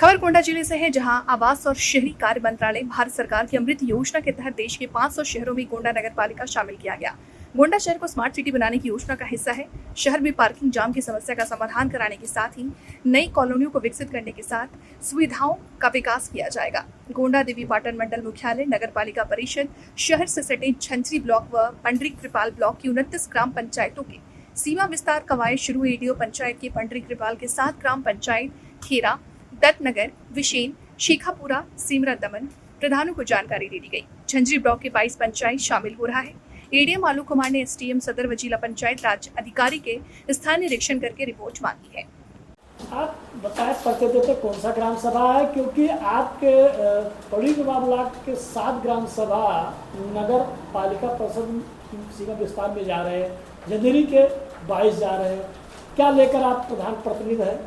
खबर गोंडा जिले से है, जहां आवास और शहरी कार्य मंत्रालय भारत सरकार की अमृत योजना के तहत देश के 500 शहरों में गोंडा नगर पालिका शामिल किया गया। गोंडा शहर को स्मार्ट सिटी बनाने की योजना का हिस्सा है। शहर में पार्किंग जाम की समस्या का समाधान कराने के साथ ही नई कॉलोनियों को विकसित करने के साथ सुविधाओं का विकास किया जाएगा। गोंडा देवी पाटन मंडल मुख्यालय, नगर पालिका परिषद, शहर से सटे झंझरी ब्लॉक व पंडरी कृपाल ब्लॉक की 29 ग्राम पंचायतों के सीमा विस्तार कवायद शुरू। एडीओ पंचायत के पंडरी कृपाल के 7 ग्राम पंचायत खेरा, दत्तनगर, विशेन, शेखापुरा, सिमरा दमन प्रधानों को जानकारी दे दी गई। झंझरी ब्लॉक के 22 पंचायत शामिल हो रहा है। एडीएम आलोक कुमार ने एसडीएम सदर व जिला पंचायत राज अधिकारी के स्थानीय निरीक्षण करके रिपोर्ट मांगी है। आप बताएं परिचय देते कौन सा ग्राम सभा है, क्योंकि आपके पड़ी ब्लॉक के 7 ग्राम सभा नगर पालिका परिषद सीमा विस्तार में जा रहे हैं, झंझरी के 22 जा रहे हैं। क्या लेकर आप प्रधान प्रतिनिधि हैं,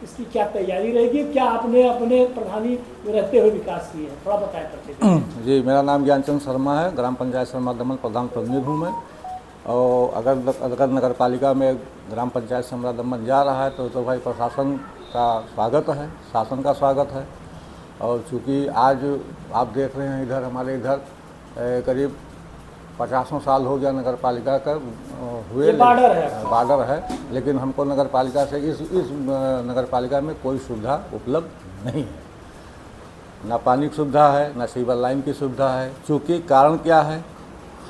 इसकी क्या तैयारी रहेगी, क्या आपने अपने प्रधानी रहते हुए विकास किए हैं, थोड़ा बताएं प्रतिनिधि। जी, मेरा नाम ज्ञानचंद शर्मा है, ग्राम पंचायत शर्मा दमन प्रधान प्रतिनिधि हूँ मैं। और अगर नगर पालिका में ग्राम पंचायत शर्मा दमन जा रहा है तो भाई प्रशासन का स्वागत है, शासन का स्वागत है। और चूँकि आज आप देख रहे हैं इधर हमारे इधर करीब 50 साल हो गया नगर पालिका का हुए बार्डर है, लेकिन हमको नगर पालिका से इस नगर पालिका में कोई सुविधा उपलब्ध नहीं है। ना पानी की सुविधा है, ना सीवर लाइन की सुविधा है। चूँकि कारण क्या है,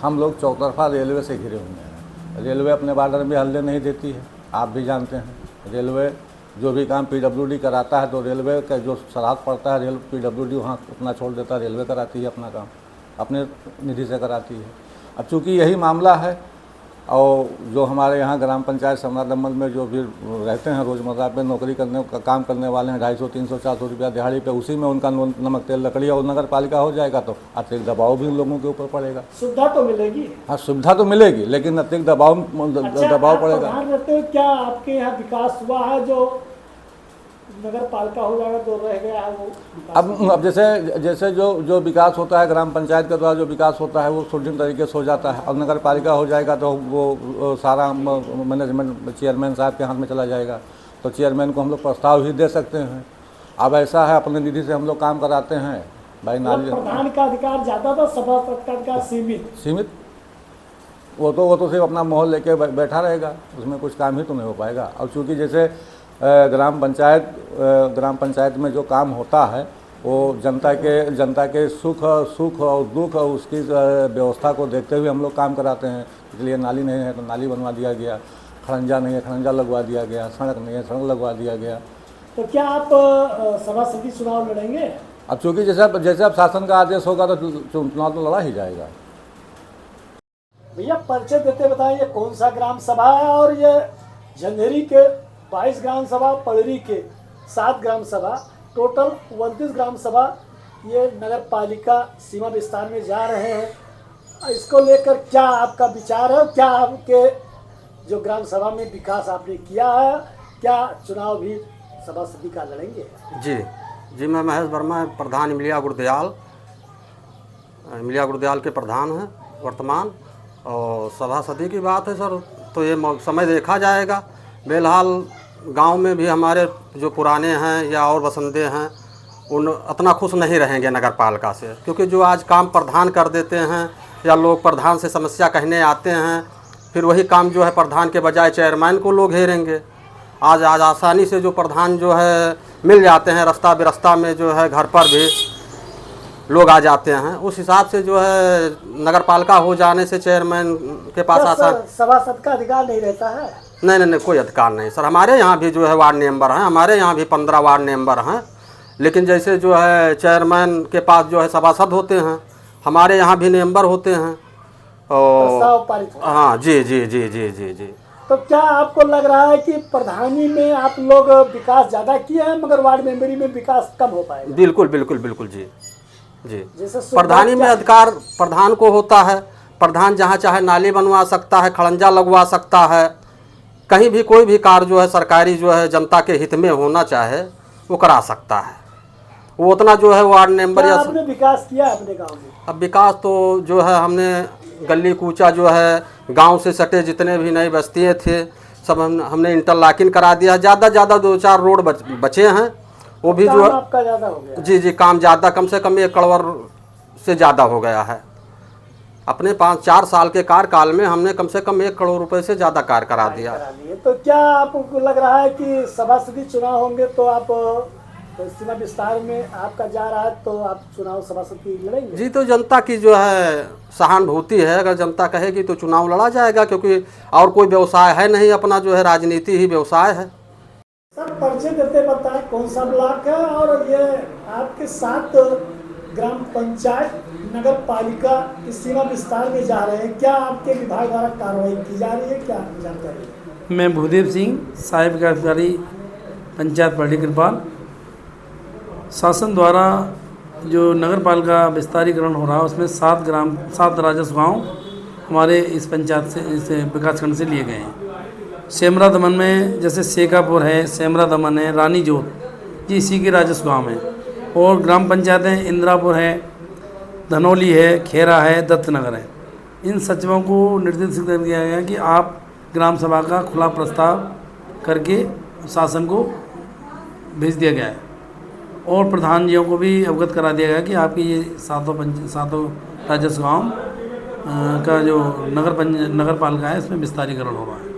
हम लोग चौतरफा रेलवे से घिरे हुए हैं। रेलवे अपने बार्डर में हल्ले नहीं देती है, आप भी जानते हैं। रेलवे जो भी काम पीडब्ल्यूडी कराता है तो रेलवे का जो सरहद पड़ता है पीडब्ल्यूडी वहाँ उतना छोड़ देता है, रेलवे कराती है अपना काम, अपने निधि से कराती है। अब चूँकि यही मामला है, और जो हमारे यहाँ ग्राम पंचायत शर्मा दमन में जो भी रहते हैं रोज़मर्रा पे नौकरी करने का काम करने वाले हैं, 250, 300, 400 रुपया दिहाड़ी पे, उसी में उनका नमक तेल लकड़ी और नगर पालिका हो जाएगा तो अतिरिक्त दबाव भी उन लोगों के ऊपर पड़ेगा। सुविधा तो मिलेगी, हाँ सुविधा तो मिलेगी, लेकिन अतिरिक्त दबाव पड़ेगा। क्या आपके यहाँ विकास हुआ है, जो नगर पालिका हो जाएगा तो रह गया है वो? अब जैसे जो विकास होता है ग्राम पंचायत के द्वारा जो विकास होता है वो सुदृढ़ तरीके से हो जाता है। अब नगर पालिका हो जाएगा तो वो सारा मैनेजमेंट चेयरमैन साहब के हाथ में चला जाएगा, तो चेयरमैन को हम लोग प्रस्ताव भी दे सकते हैं। अब ऐसा है, अपने निधि से हम लोग काम कराते हैं भाई। नाली प्रधान का अधिकार ज़्यादा था, सभापति का सीमित। वो तो सिर्फ अपना माहौल लेके बैठा रहेगा, उसमें कुछ काम ही तो नहीं हो पाएगा। और चूँकि जैसे ग्राम पंचायत में जो काम होता है वो जनता के सुख और दुख और उसकी व्यवस्था को देखते हुए हम लोग काम कराते हैं। इसलिए नाली नहीं है तो नाली बनवा दिया गया, खरंजा नहीं है खरंजा लगवा दिया गया, सड़क नहीं है सड़क लगवा दिया गया। तो क्या आप सभापति चुनाव लड़ेंगे? अब चूँकि जैसे अब शासन का आदेश होगा तो चुनाव तो लड़ा ही जाएगा। भैया परिचय देते बताएं, ये कौन सा ग्राम सभा है, और ये झंझरी के 22 ग्राम सभा, पड़री के 7 ग्राम सभा, टोटल 29 ग्राम सभा ये नगर पालिका सीमा विस्तार में जा रहे हैं। इसको लेकर क्या आपका विचार है, क्या आपके जो ग्राम सभा में विकास आपने किया है, क्या चुनाव भी सभापति का लड़ेंगे? जी, मैं महेश वर्मा, प्रधान इमलिया गुरदयाल के प्रधान हैं वर्तमान। और सभापति की बात है सर, तो ये समय देखा जाएगा। बेलहाल गांव में भी हमारे जो पुराने हैं या और बसंदे हैं उन उतना खुश नहीं रहेंगे नगर पालिका से, क्योंकि जो आज काम प्रधान कर देते हैं या लोग प्रधान से समस्या कहने आते हैं, फिर वही काम जो है प्रधान के बजाय चेयरमैन को लोग घेरेंगे। आज आसानी से जो प्रधान जो है मिल जाते हैं, रास्ता बेरास्ता में जो है घर पर भी लोग आ जाते हैं। उस हिसाब से जो है नगर पालिका हो जाने से चेयरमैन के पास आसान सभासद का अधिकार नहीं रहता है। नहीं, कोई अधिकार नहीं सर। हमारे यहाँ भी जो है वार्ड मेंबर हैं, हमारे यहाँ भी 15 वार्ड मेंबर हैं, लेकिन जैसे जो है चेयरमैन के पास जो है सभासद होते हैं, हमारे यहाँ भी मेंबर होते हैं। और हाँ जी। तो क्या आपको लग रहा है कि प्रधानी में आप लोग विकास ज़्यादा किए हैं, मगर वार्ड मेंबरी में विकास कम हो पाएगा? बिल्कुल जी। प्रधानी में अधिकार प्रधान को होता है। प्रधान जहाँ चाहे नाली बनवा सकता है, खड़ंजा लगवा सकता है, कहीं भी कोई भी कार्य जो है सरकारी जो है जनता के हित में होना चाहे वो करा सकता है। वो उतना जो है वार्ड मेंबर या आपने विकास किया है अपने गांव में? अब विकास तो जो है हमने गली कूचा जो है गांव से सटे जितने भी नई बस्तियाँ थे सब हमने इंटरलॉकिंग करा दिया। ज़्यादा 2-4 रोड बचे हैं, वो भी काम जो आपका ज़्यादा हो गया। जी काम ज़्यादा, कम से कम 1 करोड़ से ज़्यादा हो गया है। अपने 5-4 साल के कार्यकाल में हमने कम से कम 1 करोड़ रुपए से ज़्यादा कार्य करा दिया। करा लिए। तो क्या आपको लग रहा है कि सभासदी चुनाव होंगे तो आप सीमा विस्तार में आपका जा रहा है तो आप चुनाव सभासदी लड़ेंगे? जी, तो जनता की जो है सहानुभूति है, अगर जनता कहेगी तो चुनाव लड़ा जाएगा, क्योंकि और कोई व्यवसाय है नहीं, अपना जो है राजनीति ही व्यवसाय है। सर परिचय देते बताएं कौन सा ब्लॉक है और ये आपके 7 ग्राम पंचायत नगर पालिका की सीमा विस्तार में जा रहे हैं, क्या आपके विभाग द्वारा कार्रवाई की जा रही है, क्या जानकारी? मैं भूदेव सिंह, सहायक विकास अधिकारी पंचायत पलड़ी कृपाल। शासन द्वारा जो नगर पालिका विस्तारीकरण हो रहा है उसमें 7 राजस्व गाँव हमारे इस पंचायत से, इस विकासखंड से लिए गए हैं। सेमरा दमन में जैसे शेखापुर है, सेमरा दमन है, रानी जोत, ये इसी के राजस्व गाँव हैं। और ग्राम पंचायतें इंदिरापुर है, धनौली है, खेरा है, दत्तनगर है। इन सचिवों को निर्देशित कर दिया गया कि आप ग्राम सभा का खुला प्रस्ताव करके शासन को भेज दिया गया है और प्रधान जियों को भी अवगत करा दिया गया कि आपकी ये 7 राजस्व गाँव का जो नगर पालिका है इसमें विस्तारीकरण हो रहा है।